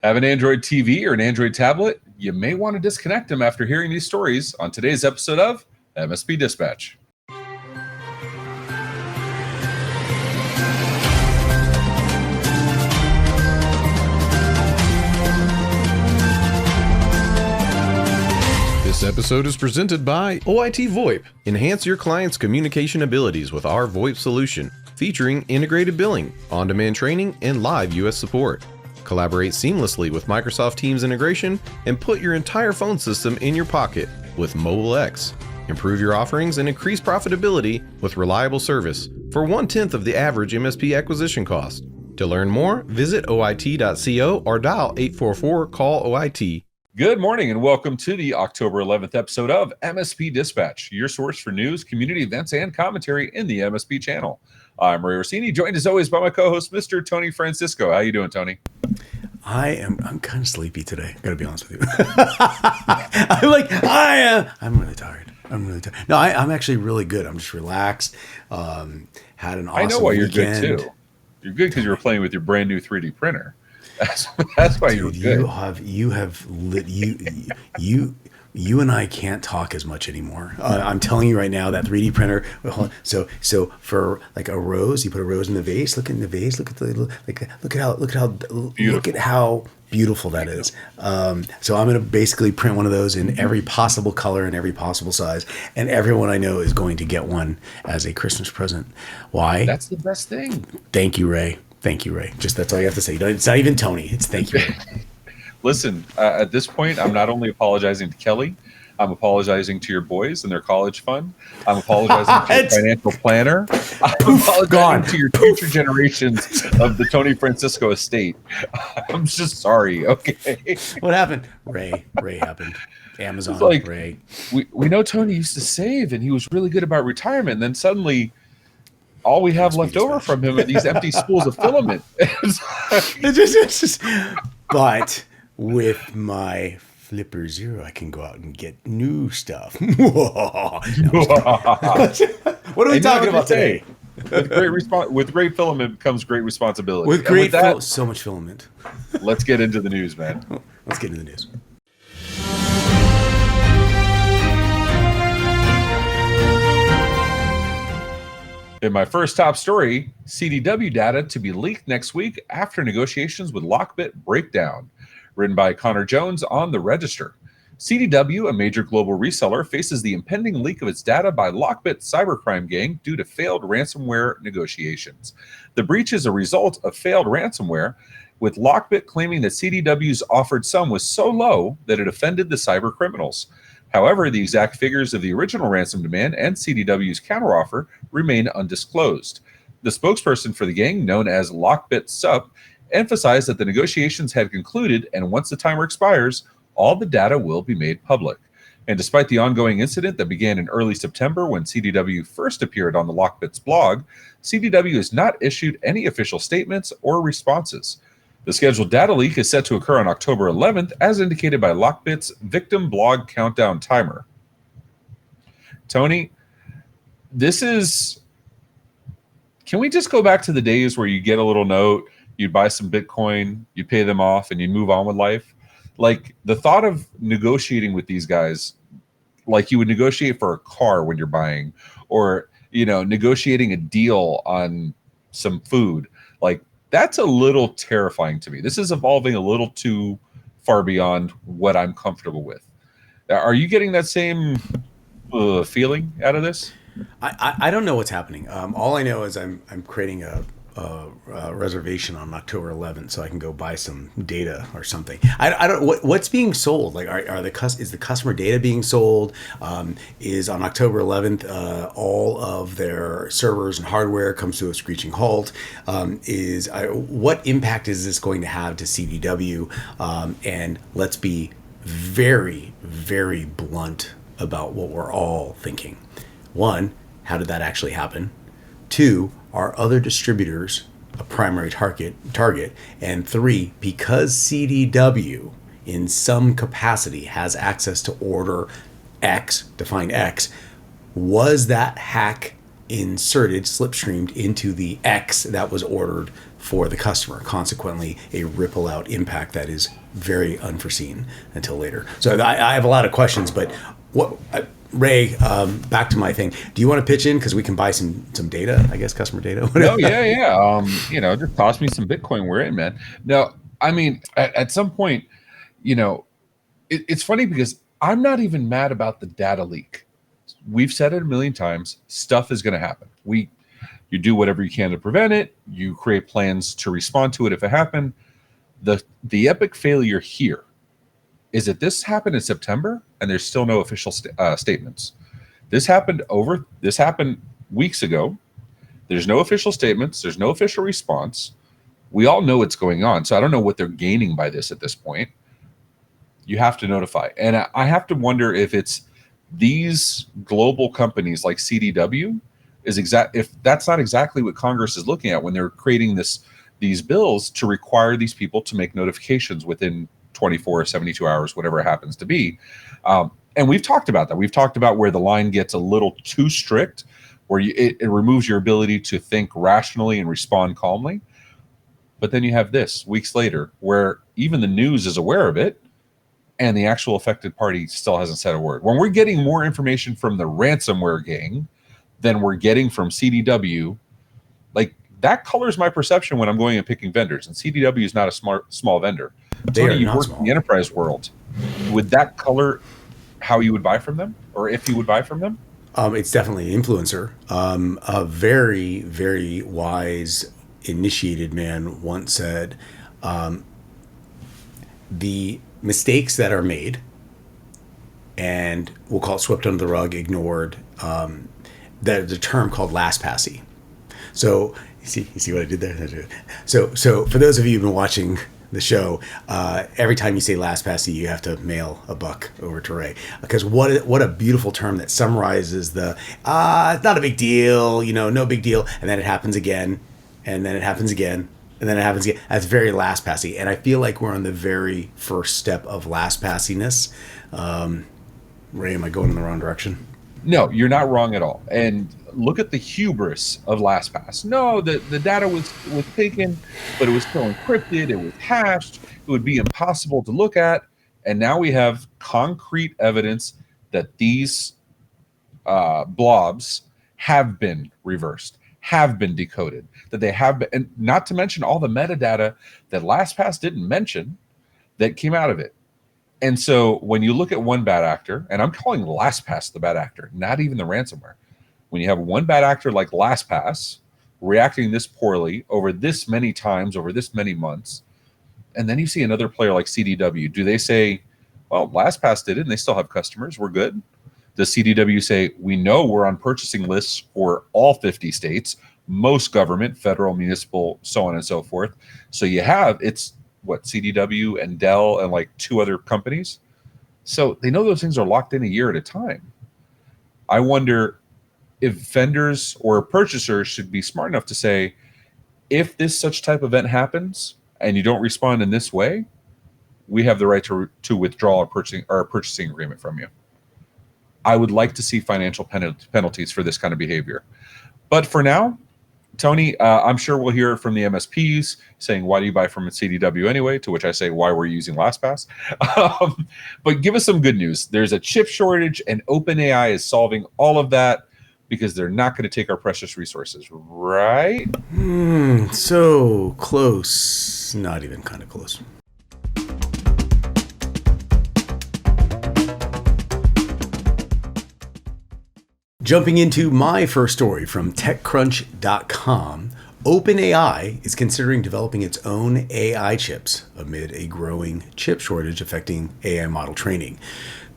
Have an Android TV or an Android tablet? You may want to disconnect them after hearing these stories on today's episode of MSP Dispatch. This episode is presented by OIT VoIP. Enhance your client's communication abilities with our VoIP solution, featuring integrated billing, on-demand training, and live US support. Collaborate seamlessly with Microsoft Teams integration and put your entire phone system in your pocket with Mobile X. Improve your offerings and increase profitability with reliable service for 1/10 of the average MSP acquisition cost. To learn more, visit oit.co or dial 844-CALL-OIT. Good morning and welcome to the October 11th episode of MSP Dispatch, your source for news, community events, and commentary in the MSP channel. I'm Ray Orsini, joined as always by my co-host, Mr. Tony Francisco. How you doing, Tony? I'm kind of sleepy today. Gotta be honest with you. I'm really tired. No, I'm actually really good. I'm just relaxed. Had an awesome I know why weekend. You're good too. You're good because you were playing with your brand new 3D printer. That's why you're good. You and I can't talk as much anymore. I'm telling you right now, that 3D printer. So for like a rose, you put a rose in the vase. Look in the vase. Look at how beautiful that is. So I'm going to basically print one of those in every possible color and every possible size, and everyone I know is going to get one as a Christmas present. Why? That's the best thing. Thank you, Ray. Just that's all you have to say. It's not even Tony. It's thank you. Listen, at this point, I'm not only apologizing to Kelly, I'm apologizing to your boys and their college fund. I'm apologizing to your financial planner. I'm apologizing to your future generations of the Tony Francisco estate. I'm just sorry, okay? What happened? Ray happened. Amazon, it's like, Ray. We know Tony used to save, and he was really good about retirement, and then suddenly all we have left over from him are these empty spools of filament. It's just, but with my Flipper Zero, I can go out and get new stuff. What are we talking about today? With great filament comes great responsibility. With so much filament. Let's get into the news, man. Let's get into the news. In my first top story, CDW data to be leaked next week after negotiations with LockBit break down. Written by Connor Jones on The Register. CDW, a major global reseller, faces the impending leak of its data by LockBit's cybercrime gang due to failed ransomware negotiations. The breach is a result of failed ransomware, with LockBit claiming that CDW's offered sum was so low that it offended the cyber criminals. However, the exact figures of the original ransom demand and CDW's counteroffer remain undisclosed. The spokesperson for the gang, known as LockBit Sup, emphasized that the negotiations had concluded, and once the timer expires, all the data will be made public. And despite the ongoing incident that began in early September when CDW first appeared on the LockBit's blog, CDW has not issued any official statements or responses. The scheduled data leak is set to occur on October 11th, as indicated by LockBit's victim blog countdown timer. Tony, can we just go back to the days where you get a little note, you'd buy some Bitcoin, you'd pay them off, and you'd move on with life? Like, the thought of negotiating with these guys, like you would negotiate for a car when you're buying, or, negotiating a deal on some food, like, that's a little terrifying to me. This is evolving a little too far beyond what I'm comfortable with. Are you getting that same feeling out of this? I don't know what's happening. All I know is I'm creating a reservation on October 11th so I can go buy some data or something. I don't what's being sold. Like, is the customer data being sold? Is on October 11th all of their servers and hardware comes to a screeching halt? What impact is this going to have to CDW? And let's be very, very blunt about what we're all thinking. One, how did that actually happen? Two, are other distributors a primary target? And three, because CDW in some capacity has access to order X, define X, was that hack inserted, slipstreamed into the X that was ordered for the customer. Consequently, a ripple out impact that is very unforeseen until later. So I have a lot of questions, but Ray, back to my thing. Do you want to pitch in? Because we can buy some data, I guess, customer data. No, yeah. Just toss me some Bitcoin. We're in, man. No, I mean, at some point, it's funny because I'm not even mad about the data leak. We've said it a million times. Stuff is going to happen. You do whatever you can to prevent it. You create plans to respond to it if it happened. The epic failure here is that this happened in September and there's still no official statements. This happened weeks ago. There's no official statements. There's no official response. We all know what's going on. So I don't know what they're gaining by this at this point. You have to notify. And I have to wonder if it's these global companies like CDW if that's not exactly what Congress is looking at when they're creating these bills to require these people to make notifications within 24 or 72 hours, whatever it happens to be. And we've talked about that. We've talked about where the line gets a little too strict, where it removes your ability to think rationally and respond calmly. But then you have this weeks later where even the news is aware of it and the actual affected party still hasn't said a word. When we're getting more information from the ransomware gang than we're getting from CDW, like that colors my perception when I'm going and picking vendors. And CDW is not a small vendor. Tony, you work in the enterprise world. Would that color how you would buy from them, or if you would buy from them? It's definitely an influencer. A very, very wise, initiated man once said, the mistakes that are made, and we'll call it swept under the rug, ignored, there's a term called LastPassy. So you see what I did there? So for those of you who've been watching the show, every time you say LastPassy, you have to mail $1 over to Ray, because what a beautiful term that summarizes it's not a big deal, no big deal, and then it happens again, and then it happens again, and then it happens again. That's very LastPassy, and I feel like we're on the very first step of LastPassiness. Ray, am I going in the wrong direction? No, you're not wrong at all. And look at the hubris of LastPass. No, the data was taken, but it was still encrypted. It was hashed. It would be impossible to look at. And now we have concrete evidence that these blobs have been reversed, have been decoded, that they have been, and not to mention all the metadata that LastPass didn't mention that came out of it. And so when you look at one bad actor, and I'm calling LastPass the bad actor, not even the ransomware. When you have one bad actor like LastPass reacting this poorly over this many times, over this many months, and then you see another player like CDW, do they say, well, LastPass did it and they still have customers, we're good? Does CDW say, we know we're on purchasing lists for all 50 states, most government, federal, municipal, so on and so forth. So it's CDW and Dell and like 2 other companies. So they know those things are locked in a year at a time. I wonder if vendors or purchasers should be smart enough to say, if this such type event happens and you don't respond in this way, we have the right to withdraw our purchasing agreement from you. I would like to see financial penalties for this kind of behavior. But for now, Tony, I'm sure we'll hear from the MSPs saying, why do you buy from a CDW anyway? To which I say, why we're using LastPass. But give us some good news. There's a chip shortage and OpenAI is solving all of that because they're not going to take our precious resources, right? So close. Not even kind of close. Jumping into my first story from TechCrunch.com, OpenAI is considering developing its own AI chips amid a growing chip shortage affecting AI model training.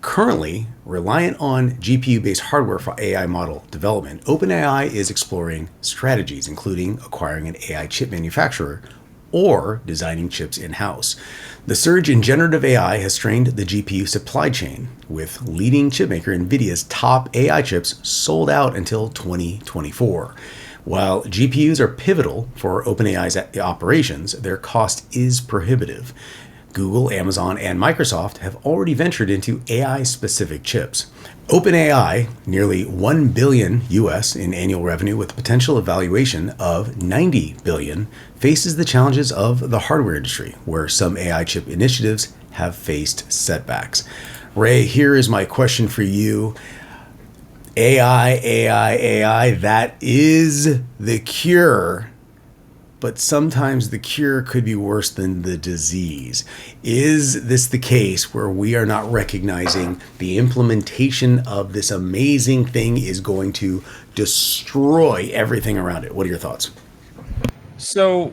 Currently, reliant on GPU-based hardware for AI model development, OpenAI is exploring strategies, including acquiring an AI chip manufacturer or designing chips in-house. The surge in generative AI has strained the GPU supply chain, with leading chipmaker NVIDIA's top AI chips sold out until 2024. While GPUs are pivotal for OpenAI's operations, their cost is prohibitive. Google, Amazon, and Microsoft have already ventured into AI-specific chips. OpenAI, nearly $1 billion US in annual revenue with a potential valuation of $90 billion, faces the challenges of the hardware industry, where some AI chip initiatives have faced setbacks. Ray, here is my question for you. AI, that is the cure. But sometimes the cure could be worse than the disease. Is this the case where we are not recognizing the implementation of this amazing thing is going to destroy everything around it? What are your thoughts? So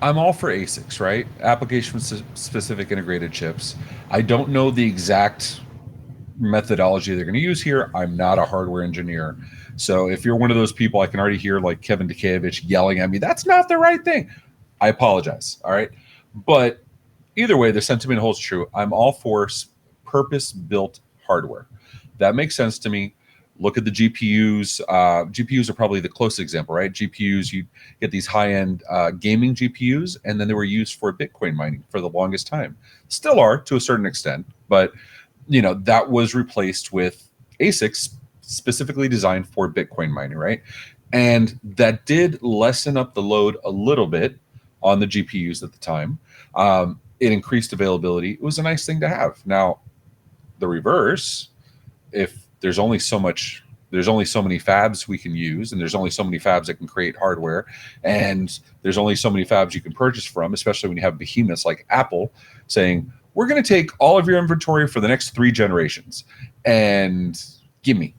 I'm all for ASICs, right? Application-specific integrated chips. I don't know the exact methodology they're going to use here. I'm not a hardware engineer. So if you're one of those people, I can already hear like Kevin Dukevich yelling at me, that's not the right thing. I apologize. All right. But either way, the sentiment holds true. I'm all for purpose-built hardware. That makes sense to me. Look at the GPUs. GPUs are probably the closest example, right? GPUs, you get these high-end gaming GPUs, and then they were used for Bitcoin mining for the longest time. Still are to a certain extent, but that was replaced with ASICs specifically designed for Bitcoin mining, right? And that did lessen up the load a little bit on the GPUs at the time. It increased availability. It was a nice thing to have. Now, the reverse, if there's only so many fabs we can use, and there's only so many fabs that can create hardware, and there's only so many fabs you can purchase from, especially when you have behemoths like Apple saying, we're going to take all of your inventory for the next 3 generations and gimme.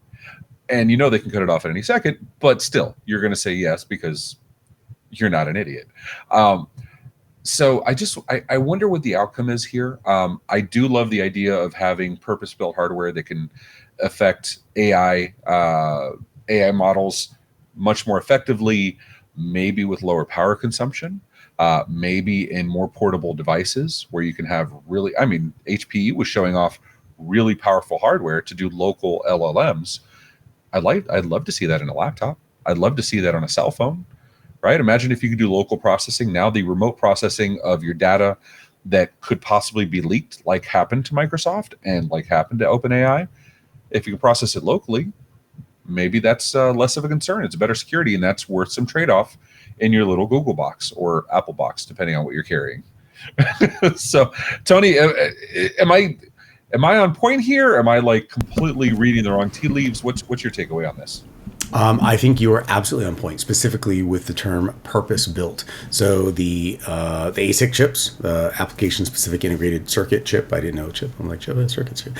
And they can cut it off at any second, but still, you're going to say yes because you're not an idiot. So I wonder what the outcome is here. I do love the idea of having purpose-built hardware that can affect AI models much more effectively, maybe with lower power consumption, maybe in more portable devices where you can have HPE was showing off really powerful hardware to do local LLMs. I'd love to see that in a laptop. I'd love to see that on a cell phone, right? Imagine if you could do local processing. Now the remote processing of your data that could possibly be leaked, like happened to Microsoft and like happened to OpenAI. If you can process it locally, maybe that's less of a concern. It's better security, and that's worth some trade-off in your little Google box or Apple box, depending on what you're carrying. So, Tony, am I on point here? Am I like completely reading the wrong tea leaves? What's your takeaway on this? I think you are absolutely on point, specifically with the term purpose-built. So the ASIC chips, the application-specific integrated circuit chip. I didn't know chip. I'm like, chip, circuit chip.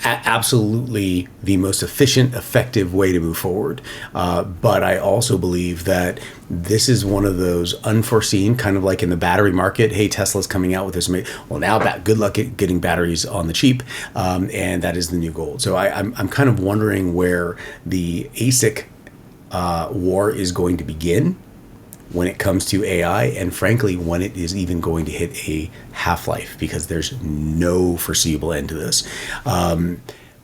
Absolutely the most efficient, effective way to move forward. But I also believe that this is one of those unforeseen, kind of like in the battery market. Hey, Tesla's coming out with this. Well, now good luck at getting batteries on the cheap, and that is the new gold. So I'm kind of wondering where the ASIC war is going to begin when it comes to AI, and frankly, when it is even going to hit a half-life, because there's no foreseeable end to this.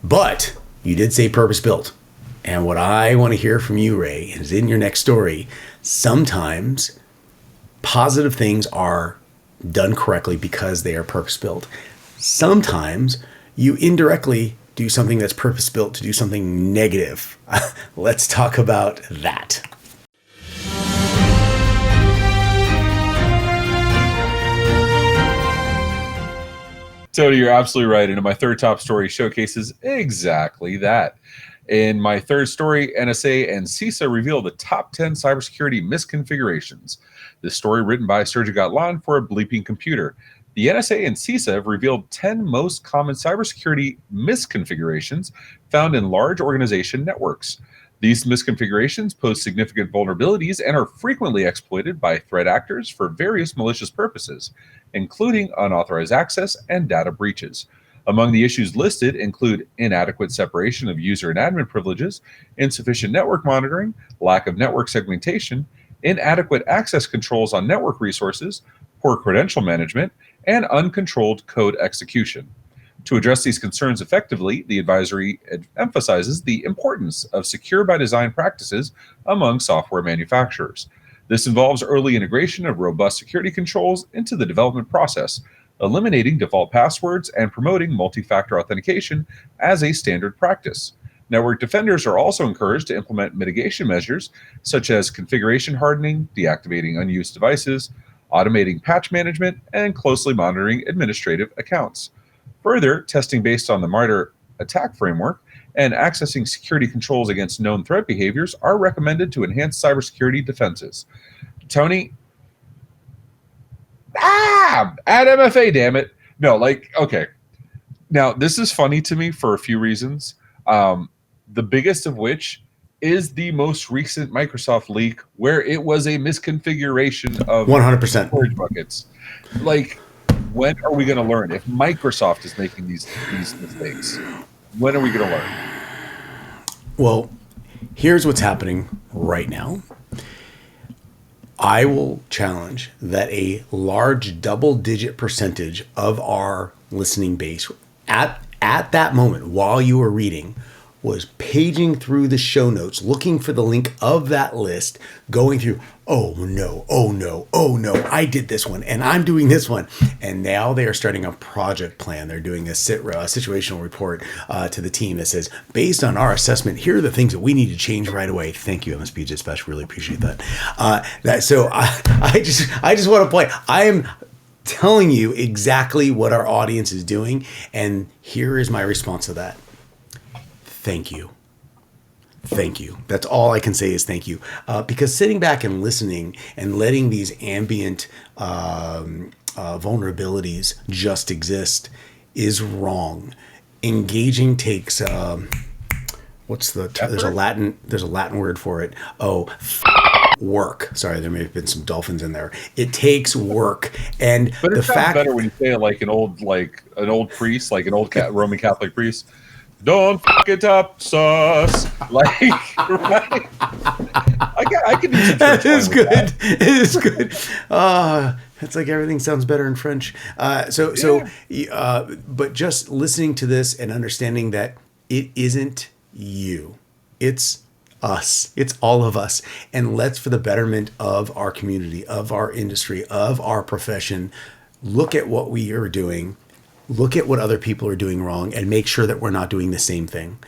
But you did say purpose-built. And what I want to hear from you, Ray, is in your next story, sometimes positive things are done correctly because they are purpose-built. Sometimes you indirectly do something that's purpose-built to do something negative. Let's talk about that. Tony, you're absolutely right. And my third top story showcases exactly that. In my third story, NSA and CISA reveal the top 10 cybersecurity misconfigurations. This story written by Sergey Gatlan for a bleeping computer. The NSA and CISA have revealed 10 most common cybersecurity misconfigurations found in large organization networks. These misconfigurations pose significant vulnerabilities and are frequently exploited by threat actors for various malicious purposes, including unauthorized access and data breaches. Among the issues listed include inadequate separation of user and admin privileges, insufficient network monitoring, lack of network segmentation, inadequate access controls on network resources, poor credential management, and uncontrolled code execution. To address these concerns effectively, the advisory emphasizes the importance of secure by design practices among software manufacturers. This involves early integration of robust security controls into the development process, eliminating default passwords and promoting multi-factor authentication as a standard practice. Network defenders are also encouraged to implement mitigation measures such as configuration hardening, deactivating unused devices, automating patch management, and closely monitoring administrative accounts. Further, testing based on the MITRE attack framework and accessing security controls against known threat behaviors are recommended to enhance cybersecurity defenses. Tony, add MFA, damn it. No, like, okay. Now, this is funny to me for a few reasons. The biggest of which is the most recent Microsoft leak where it was a misconfiguration of 100% storage buckets. Like, when are we going to learn? If Microsoft is making these mistakes, when are we going to learn? Well, here's what's happening right now. I will challenge that a large double-digit percentage of our listening base at that moment while you were reading was paging through the show notes, looking for the link of that list, going through, oh no, I did this one, and I'm doing this one. And now they are starting a project plan. They're doing a situational report to the team that says, based on our assessment, here are the things that we need to change right away. Thank you, MSP Dispatch. Really appreciate that. I just want to point. I am telling you exactly what our audience is doing, and here is my response to that. Thank you. Thank you. That's all I can say is thank you. Because sitting back and listening and letting these ambient vulnerabilities just exist is wrong. Engaging takes there's a Latin word for it. Work. Sorry, there may have been some dolphins in there. It takes work, and but it sounds better when you say it like an old priest, like an old Roman Catholic priest. Don't fuck it up, sus. Like, right? I can do some That is good. That. It is good. It's like everything sounds better in French. But just listening to this and understanding that it isn't you, it's us. It's all of us. And let's, for the betterment of our community, of our industry, of our profession, look at what we are doing. Look at what other people are doing wrong and make sure that we're not doing the same thing.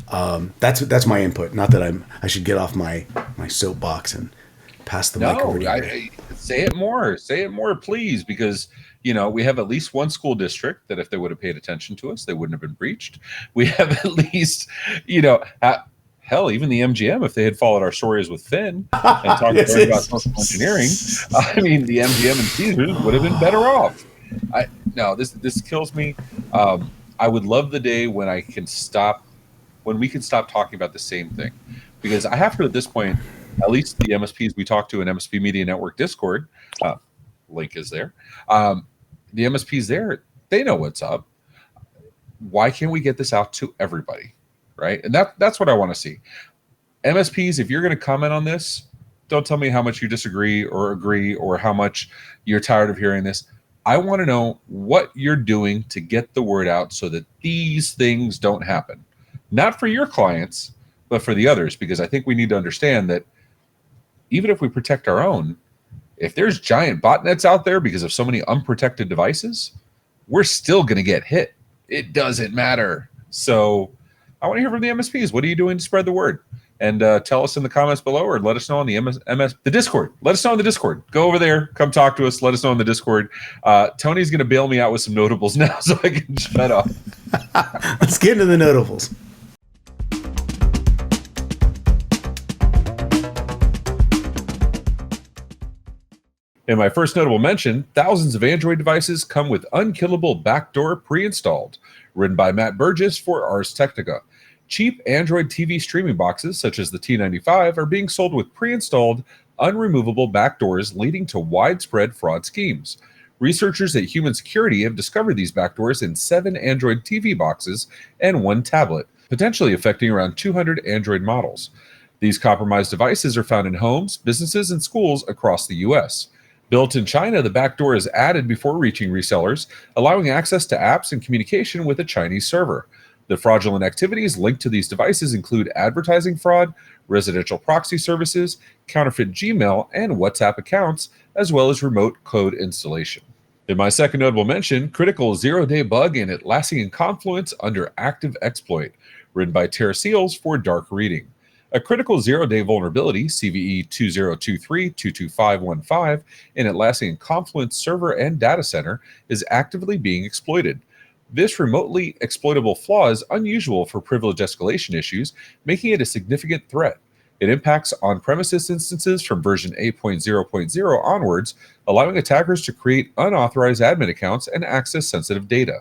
That's my input. Not that I should get off my soapbox and pass the mic over to you. Say it more, please, because we have at least one school district that if they would have paid attention to us, they wouldn't have been breached. We have at least, hell, even the MGM, if they had followed our stories with Finn and talked about social engineering, I mean, the MGM and Caesars would have been better off. This kills me. I would love the day when we can stop talking about the same thing, because I have to, at this point, at least the MSPs we talk to in MSP Media Network Discord, link is there. The MSPs there, they know what's up. Why can't we get this out to everybody, right? And that's what I want to see. MSPs, if you're going to comment on this, don't tell me how much you disagree or agree or how much you're tired of hearing this. I want to know what you're doing to get the word out so that these things don't happen. Not for your clients, but for the others, because I think we need to understand that even if we protect our own, if there's giant botnets out there because of so many unprotected devices, we're still going to get hit. It doesn't matter. So I want to hear from the MSPs. What are you doing to spread the word? And tell us in the comments below, or let us know on the the Discord. Let us know on the Discord. Go over there. Come talk to us. Let us know on the Discord. Tony's going to bail me out with some notables now so I can shut up. Let's get into the notables. In my first notable mention, thousands of Android devices come with Unkillable Backdoor pre-installed. Written by Matt Burgess for Ars Technica. Cheap Android TV streaming boxes, such as the T95, are being sold with pre-installed, unremovable backdoors, leading to widespread fraud schemes. Researchers at Human Security have discovered these backdoors in 7 Android TV boxes and 1 tablet, potentially affecting around 200 Android models. These compromised devices are found in homes, businesses, and schools across the U.S. Built in China, the backdoor is added before reaching resellers, allowing access to apps and communication with a Chinese server. The fraudulent activities linked to these devices include advertising fraud, residential proxy services, counterfeit Gmail and WhatsApp accounts, as well as remote code installation. In my second notable mention, critical zero-day bug in Atlassian Confluence under active exploit, written by Tara Seals for Dark Reading. A critical zero-day vulnerability, CVE 2023-22515, in Atlassian Confluence server and data center is actively being exploited. This remotely exploitable flaw is unusual for privilege escalation issues, making it a significant threat. It impacts on-premises instances from version 8.0.0 onwards, allowing attackers to create unauthorized admin accounts and access sensitive data.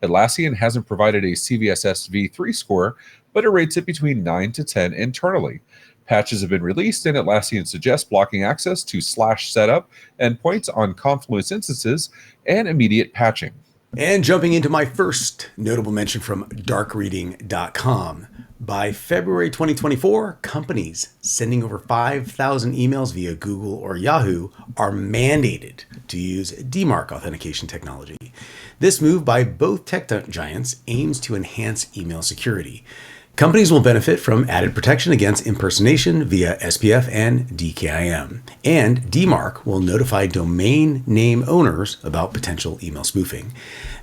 Atlassian hasn't provided a CVSS v3 score, but it rates it between 9 to 10 internally. Patches have been released, and Atlassian suggests blocking access to /setup endpoints on Confluence instances and immediate patching. And jumping into my first notable mention from darkreading.com. By February 2024, companies sending over 5,000 emails via Google or Yahoo are mandated to use DMARC authentication technology. This move by both tech giants aims to enhance email security. Companies will benefit from added protection against impersonation via SPF and DKIM, and DMARC will notify domain name owners about potential email spoofing.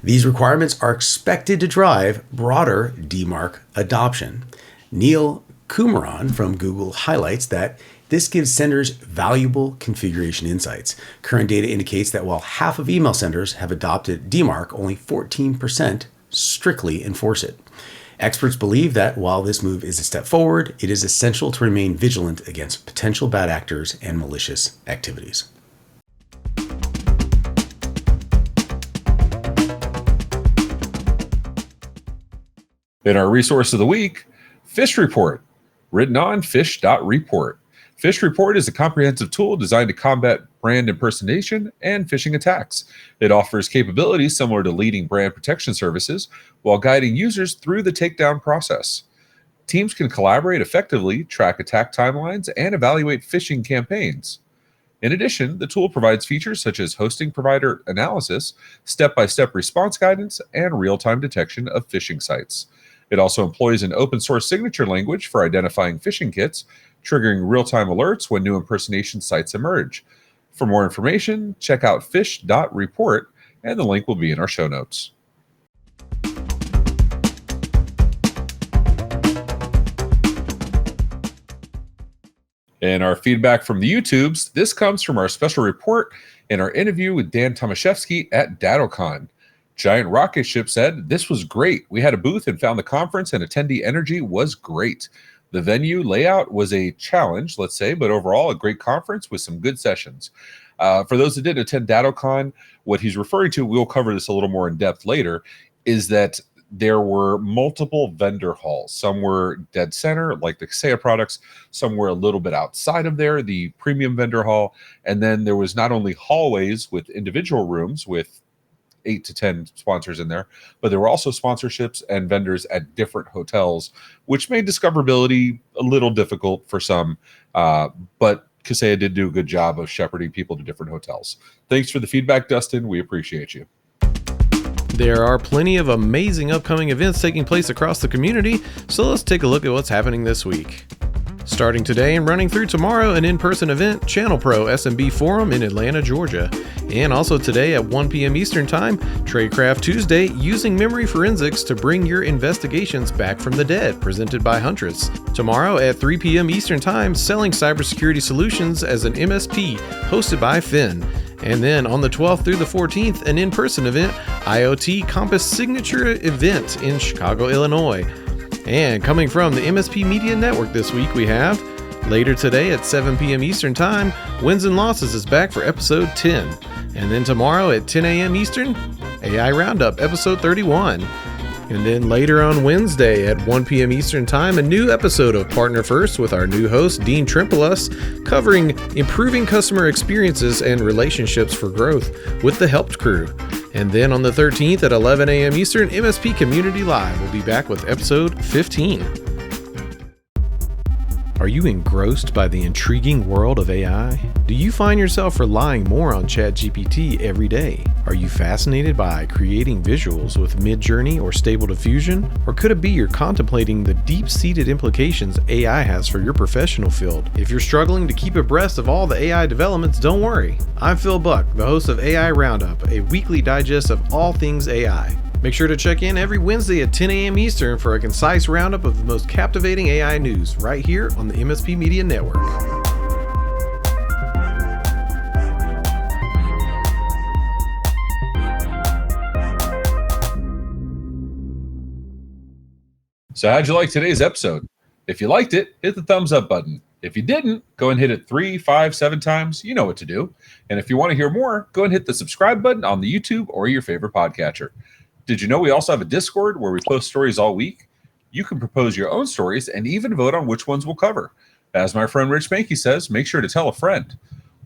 These requirements are expected to drive broader DMARC adoption. Neil Kumaran from Google highlights that this gives senders valuable configuration insights. Current data indicates that while half of email senders have adopted DMARC, only 14% strictly enforce it. Experts believe that while this move is a step forward, it is essential to remain vigilant against potential bad actors and malicious activities. In our resource of the week, Phish Report, written on phish.report. Phish Report is a comprehensive tool designed to combat brand impersonation and phishing attacks. It offers capabilities similar to leading brand protection services while guiding users through the takedown process. Teams can collaborate effectively, track attack timelines, and evaluate phishing campaigns. In addition, the tool provides features such as hosting provider analysis, step-by-step response guidance, and real-time detection of phishing sites. It also employs an open-source signature language for identifying phishing kits, triggering real-time alerts when new impersonation sites emerge. For more information, check out phish.report, and the link will be in our show notes. And our feedback from the YouTubes, this comes from our special report in our interview with Dan Tomaszewski at DattoCon. Giant Rocket Ship said, "This was great. We had a booth and found the conference and attendee energy was great. The venue layout was a challenge, let's say, but overall a great conference with some good sessions." For those that didn't attend DattoCon, what he's referring to, we'll cover this a little more in depth later, is that there were multiple vendor halls. Some were dead center, like the CISA products. Some were a little bit outside of there, the premium vendor hall. And then there was not only hallways with individual rooms with 8 to 10 sponsors in there, but there were also sponsorships and vendors at different hotels, which made discoverability a little difficult for some. But Kaseya did do a good job of shepherding people to different hotels. Thanks for the feedback, Dustin. We appreciate you. There are plenty of amazing upcoming events taking place across the community, so let's take a look at what's happening this week. Starting today and running through tomorrow, an in-person event, Channel Pro SMB Forum in Atlanta, Georgia. And also today at 1 p.m. Eastern Time, Tradecraft Tuesday, using memory forensics to bring your investigations back from the dead, presented by Huntress. Tomorrow at 3 p.m. Eastern Time, selling cybersecurity solutions as an MSP, hosted by Finn. And then on the 12th through the 14th, an in-person event, IoT Compass Signature event in Chicago, Illinois. And coming from the MSP Media Network this week, we have, later today at 7 p.m. Eastern Time, Wins and Losses is back for episode 10. And then tomorrow at 10 a.m. Eastern, AI Roundup, episode 31. And then later on Wednesday at 1 p.m. Eastern Time, a new episode of Partner First with our new host, Dean Trimpolis, covering improving customer experiences and relationships for growth with the Helped crew. And then on the 13th at 11 a.m. Eastern, MSP Community Live will be back with episode 15. Are you engrossed by the intriguing world of AI? Do you find yourself relying more on ChatGPT every day? Are you fascinated by creating visuals with Midjourney or Stable Diffusion? Or could it be you're contemplating the deep-seated implications AI has for your professional field? If you're struggling to keep abreast of all the AI developments, don't worry. I'm Phil Buck, the host of AI Roundup, a weekly digest of all things AI. Make sure to check in every Wednesday at 10 a.m. Eastern for a concise roundup of the most captivating AI news right here on the MSP Media Network. So how'd you like today's episode? If you liked it, hit the thumbs up button. If you didn't, go and hit it 3, 5, 7 times. You know what to do. And if you want to hear more, go and hit the subscribe button on the YouTube or your favorite podcatcher. Did you know we also have a Discord where we post stories all week? You can propose your own stories and even vote on which ones we'll cover. As my friend Rich Mankey says, make sure to tell a friend.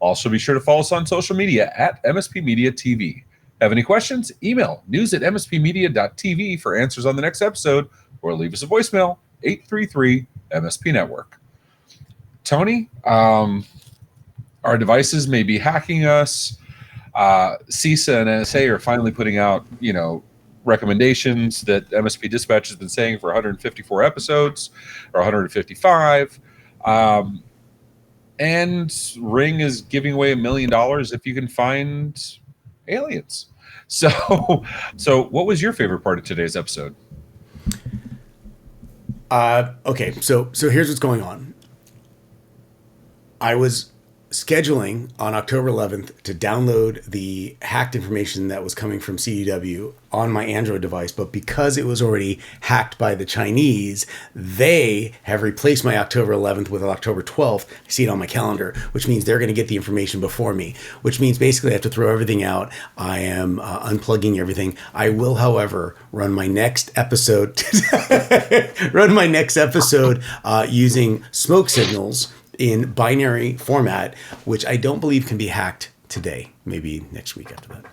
Also, be sure to follow us on social media at MSP Media TV. Have any questions? Email news@mspmedia.tv for answers on the next episode, or leave us a voicemail, 833-MSP Network. Tony, our devices may be hacking us. CISA and NSA are finally putting out, recommendations that MSP Dispatch has been saying for 154 episodes or 155. And Ring is giving away $1 million if you can find aliens. So what was your favorite part of today's episode? Okay, so here's what's going on. I was scheduling on October 11th to download the hacked information that was coming from CDW on my Android device, but because it was already hacked by the Chinese, they have replaced my October 11th with October 12th. I see it on my calendar, which means they're going to get the information before me, which means basically I have to throw everything out. I am unplugging everything. I will, however, run my next episode using smoke signals in binary format, which I don't believe can be hacked today. Maybe next week after that.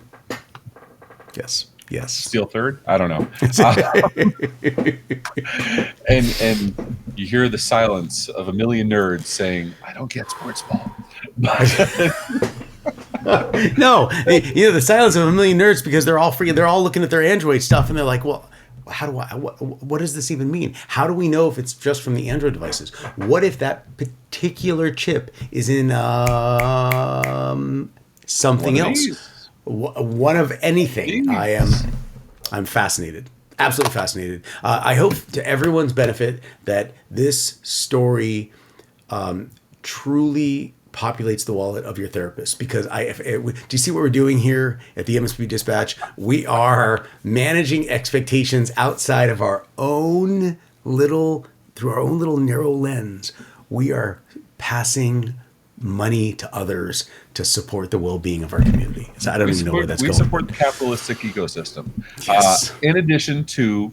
Yes. Steel third? I don't know. And you hear the silence of a million nerds saying, "I don't get sports ball." No, the silence of a million nerds, because they're all free. They're all looking at their Android stuff, and they're like, "Well, what does this even mean? How do we know if it's just from the Android devices? What if that particular chip is in something else? One of anything." I'm fascinated. Absolutely fascinated. I hope, to everyone's benefit, that this story truly populates the wallet of your therapist, because do you see what we're doing here at the MSP Dispatch? We are managing expectations outside of our own through our own little narrow lens. We are passing money to others to support the well-being of our community. So I don't even know where that's going. We support the capitalistic ecosystem. Yes. In addition to,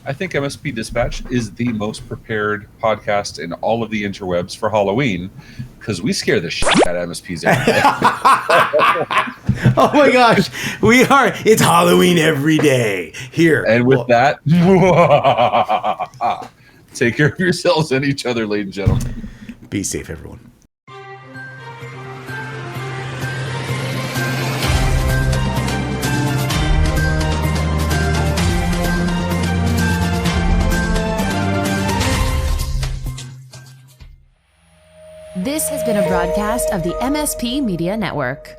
I think MSP Dispatch is the most prepared podcast in all of the interwebs for Halloween, because we scare the shit out of MSPs every day. Oh my gosh, we are. It's Halloween every day here. And with that, take care of yourselves and each other, ladies and gentlemen. Be safe, everyone. This has been a broadcast of the MSP Media Network.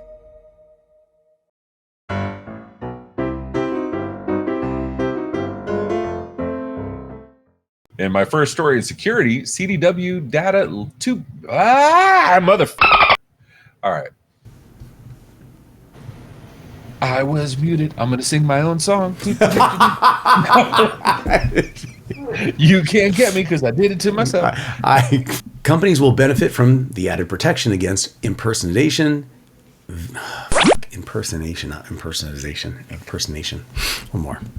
In my first story in security, CDW data to All right. I was muted. I'm going to sing my own song. You can't get me because I did it to myself. Companies will benefit from the added protection against impersonation. Impersonation. One more.